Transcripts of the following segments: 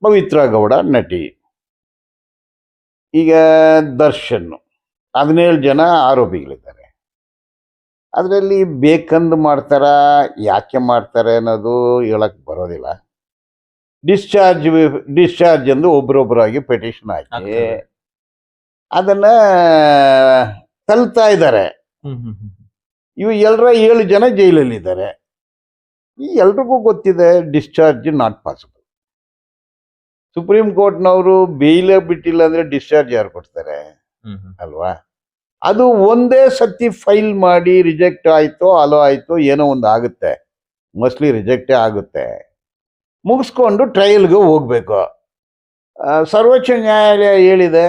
ಪವಿತ್ರ ಗೌಡ ನಟಿ. ಈಗ ದರ್ಶನ್ 17 ಜನ ಆರೋಪಿಗಳಿದ್ದಾರೆ. ಅದರಲ್ಲಿ ಬೇಕಂದು ಮಾಡ್ತಾರ, ಯಾಕೆ ಮಾಡ್ತಾರೆ ಅನ್ನೋದು ಹೇಳಕ್ ಬರೋದಿಲ್ಲ. ಡಿಸ್ಚಾರ್ಜ್ ಎಂದು ಒಬ್ರೊಬ್ಬರಾಗಿ ಪೆಟಿಷನ್ ಹಾಕಿ ಅದನ್ನ ತಲ್ತಾ ಇದ್ದಾರೆ. ಇವು 7 ಜನ ಜೈಲಲ್ಲಿದ್ದಾರೆ. ಈ ಎಲ್ರಿಗೂ ಗೊತ್ತಿದೆ ಡಿಸ್ಚಾರ್ಜ್ ನಾಟ್ ಪಾಸಿಬಲ್. ಸುಪ್ರೀಂ ಕೋರ್ಟ್ನವರು ಬೇಯ್ಲೇ ಬಿಟ್ಟಿಲ್ಲ ಅಂದ್ರೆ ಡಿಸ್ಚಾರ್ಜ್ ಯಾರು ಕೊಡ್ತಾರೆ ಅಲ್ವಾ? ಅದು ಒಂದೇ ಸತಿ ಫೈಲ್ ಮಾಡಿ ರಿಜೆಕ್ಟ್ ಆಯ್ತೋ ಅಲೋ ಆಯ್ತೋ ಏನೋ ಒಂದು ಆಗುತ್ತೆ, ಮೋಸ್ಟ್ಲಿ ರಿಜೆಕ್ಟೇ ಆಗುತ್ತೆ. ಮುಗಿಸ್ಕೊಂಡು ಟ್ರಯಲ್ಗೆ ಹೋಗ್ಬೇಕು. ಸರ್ವೋಚ್ಚ ನ್ಯಾಯಾಲಯ ಹೇಳಿದೆ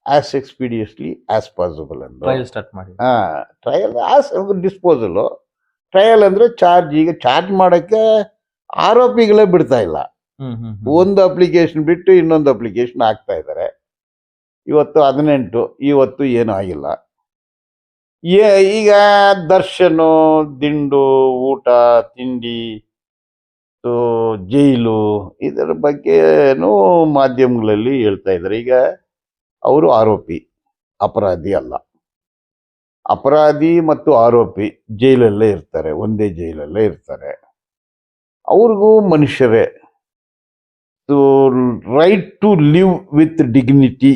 ಆಸ್ ಎಕ್ಸ್ಪೀಡಿಯಸ್ಲಿ ಆಸ್ ಪಾಸಿಬಲ್ ಅಂತ. ಟ್ರಯಲ್ ಆಸ್ ಡಿಸ್ಪೋಸಲು. ಟ್ರಯಲ್ ಅಂದ್ರೆ ಈಗ ಚಾರ್ಜ್ ಮಾಡಕ್ಕೆ ಆರೋಪಿಗಳೇ ಬಿಡ್ತಾ ಇಲ್ಲ. ಒಂದು ಅಪ್ಲಿಕೇಶನ್ ಬಿಟ್ಟು ಇನ್ನೊಂದು ಅಪ್ಲಿಕೇಶನ್ ಹಾಕ್ತಾ ಇದ್ದಾರೆ. ಇವತ್ತು 18, ಇವತ್ತು ಏನೂ ಆಗಿಲ್ಲ. ಈಗ ದರ್ಶನ್ ದಿಂಡು, ಊಟ ತಿಂಡಿ, ಜೈಲು ಇದರ ಬಗ್ಗೆನೂ ಮಾಧ್ಯಮಗಳಲ್ಲಿ ಹೇಳ್ತಾ ಇದ್ದಾರೆ. ಈಗ ಅವರು ಆರೋಪಿ, ಅಪರಾಧಿ ಅಲ್ಲ. ಅಪರಾಧಿ ಮತ್ತು ಆರೋಪಿ ಜೈಲಲ್ಲೇ ಇರ್ತಾರೆ, ಒಂದೇ ಜೈಲಲ್ಲೇ ಇರ್ತಾರೆ. ಅವ್ರಿಗೂ ಮನುಷ್ಯರೇ. Right to live with dignity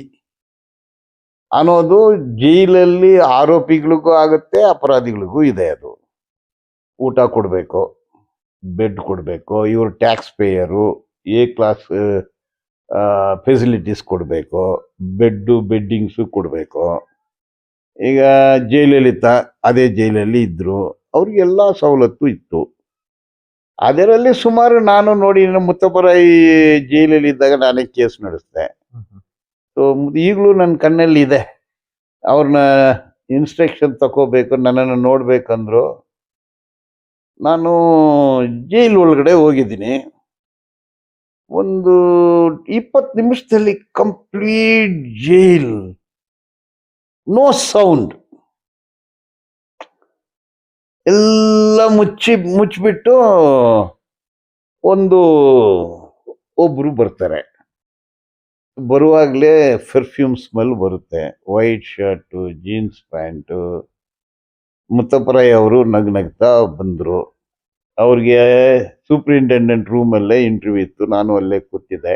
ಅನ್ನೋದು ಜೈಲಲ್ಲಿ ಆರೋಪಿಗಳಿಗೂ ಆಗುತ್ತೆ, ಅಪರಾಧಿಗಳಿಗೂ ಇದೆ. ಅದು ಊಟ ಕೊಡಬೇಕು, ಬೆಡ್ ಕೊಡಬೇಕು, ಇವರು tax payer, A class facilities ಕೊಡಬೇಕು, ಬೆಡ್ಡಿಂಗ್ಸು ಕೊಡಬೇಕು. ಈಗ ಜಯಲಲಿತಾ ಅದೇ ಜೈಲಲ್ಲಿ ಇದ್ದರು, ಅವ್ರಿಗೆಲ್ಲ ಸವಲತ್ತು ಇತ್ತು. ಅದರಲ್ಲಿ ಸುಮಾರು ನಾನು ನೋಡಿ ಮುತ್ತಪ್ಪರಾಯಿ ಜೈಲಲ್ಲಿ ಇದ್ದಾಗ ನಾನೇ ಕೇಸ್ ನಡೆಸಿದೆ. ಸೊ ಈಗಲೂ ನನ್ನ ಕಣ್ಣಲ್ಲಿ ಇದೆ. ಅವ್ರನ್ನ ಇನ್ಸ್ಟ್ರಕ್ಷನ್ ತಗೋಬೇಕು, ನನ್ನನ್ನು ನೋಡ್ಬೇಕಂದ್ರು ನಾನು ಜೈಲ್ ಒಳಗಡೆ ಹೋಗಿದ್ದೀನಿ. ಒಂದು 20 ನಿಮಿಷದಲ್ಲಿ ಕಂಪ್ಲೀಟ್ ಜೈಲ್, ನೋ ಸೌಂಡ್, ಎಲ್ಲ ಮುಚ್ಚಿಬಿಟ್ಟು ಒಬ್ರು ಬರ್ತಾರೆ. ಬರುವಾಗಲೇ ಪರ್ಫ್ಯೂಮ್ ಸ್ಮೆಲ್ ಬರುತ್ತೆ. White shirt, jeans pant. Muthappa Rai ಅವರು ನಗ್ನಗ್ತಾ ಬಂದರು. ಅವ್ರಿಗೆ ಸೂಪ್ರಿಂಟೆಂಡೆಂಟ್ ರೂಮಲ್ಲೇ ಇಂಟರ್ವ್ಯೂ ಇತ್ತು, ನಾನು ಅಲ್ಲೇ ಕೂತಿದ್ದೆ.